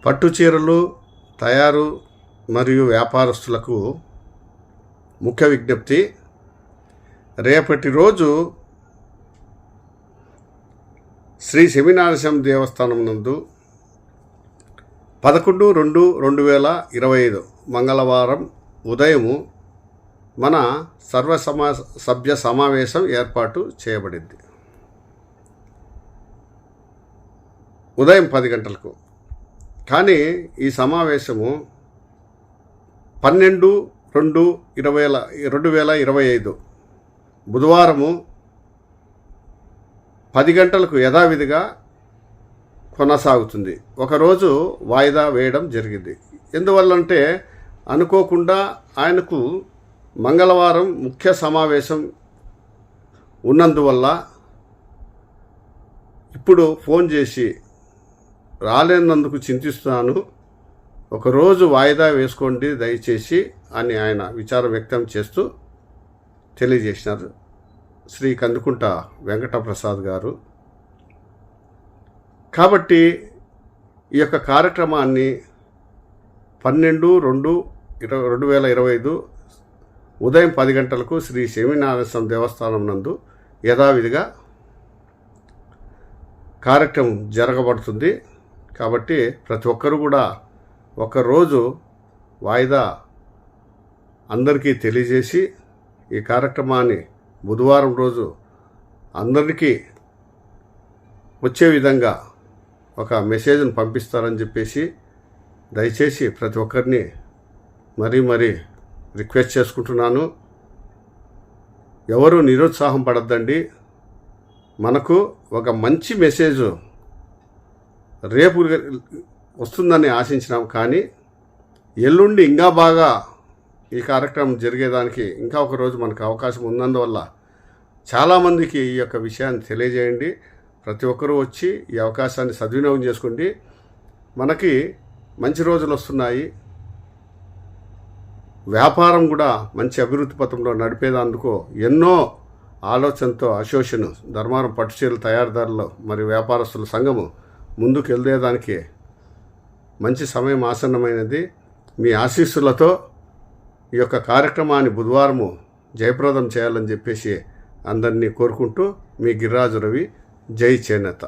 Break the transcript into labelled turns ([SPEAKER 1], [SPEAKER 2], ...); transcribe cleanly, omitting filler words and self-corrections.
[SPEAKER 1] పట్టు చీరలు తయారు మరియు వ్యాపారస్తులకు ముఖ్య విజ్ఞప్తి. రేపటి రోజు శ్రీ సెమినారసింహ దేవస్థానం నందు 11/2/2025 మంగళవారం ఉదయము మన సభ్య సమావేశం ఏర్పాటు చేయబడింది. ఉదయం 10 గంటలకు. కానీ ఈ సమావేశము 12/2/2025 బుధవారము 10 గంటలకు యథావిధిగా కొనసాగుతుంది. ఒకరోజు వాయిదా వేయడం జరిగింది. ఎందువల్లంటే అనుకోకుండా ఆయనకు మంగళవారం ముఖ్య సమావేశం ఉన్నందువల్ల ఇప్పుడు ఫోన్ చేసి రాలేనందుకు చింతిస్తున్నాను, ఒకరోజు వాయిదా వేసుకోండి దయచేసి అని ఆయన విచారం వ్యక్తం చేస్తూ తెలియజేసినారు శ్రీ కందుకుంట వెంకటప్రసాద్ గారు. కాబట్టి ఈ యొక్క కార్యక్రమాన్ని 12/2/2025 ఉదయం 10 గంటలకు శ్రీ సెమినారసింహ దేవస్థానం నందు యథావిధిగా కార్యక్రమం జరగబడుతుంది. కాబట్టి ప్రతి ఒక్కరూ కూడా ఒకరోజు వాయిదా అందరికీ తెలియజేసి ఈ కార్యక్రమాన్ని బుధవారం రోజు అందరికీ వచ్చే విధంగా ఒక మెసేజ్ను పంపిస్తారని చెప్పేసి దయచేసి ప్రతి ఒక్కరిని మరీ రిక్వెస్ట్ చేసుకుంటున్నాను. ఎవరు నిరుత్సాహం పడద్దండి. మనకు ఒక మంచి మెసేజ్ రేపు వస్తుందని ఆశించినాం, కానీ ఎల్లుండి ఇంకా బాగా ఈ కార్యక్రమం జరిగేదానికి ఇంకా ఒకరోజు మనకు అవకాశం ఉన్నందువల్ల చాలామందికి ఈ యొక్క విషయాన్ని తెలియజేయండి. ప్రతి ఒక్కరూ వచ్చి ఈ అవకాశాన్ని సద్వినియోగం చేసుకోండి. మనకి మంచి రోజులు వస్తున్నాయి. వ్యాపారం కూడా మంచి అభివృద్ధి పథంలో నడిపేదానికి ఎన్నో ఆలోచనతో అసోసియేషన్ ధర్మారం పట్టుచీరల తయారీదారులు మరియు వ్యాపారస్తుల సంఘము ముందుకు వెళ్ళేదానికి మంచి సమయం ఆసన్నమైనది. మీ ఆశీస్సులతో ఈ యొక్క కార్యక్రమాన్ని బుధవారము జయప్రదం చేయాలని చెప్పేసి అందరినీ కోరుకుంటూ మీ గిరిరాజు రవి. జై చేనేత.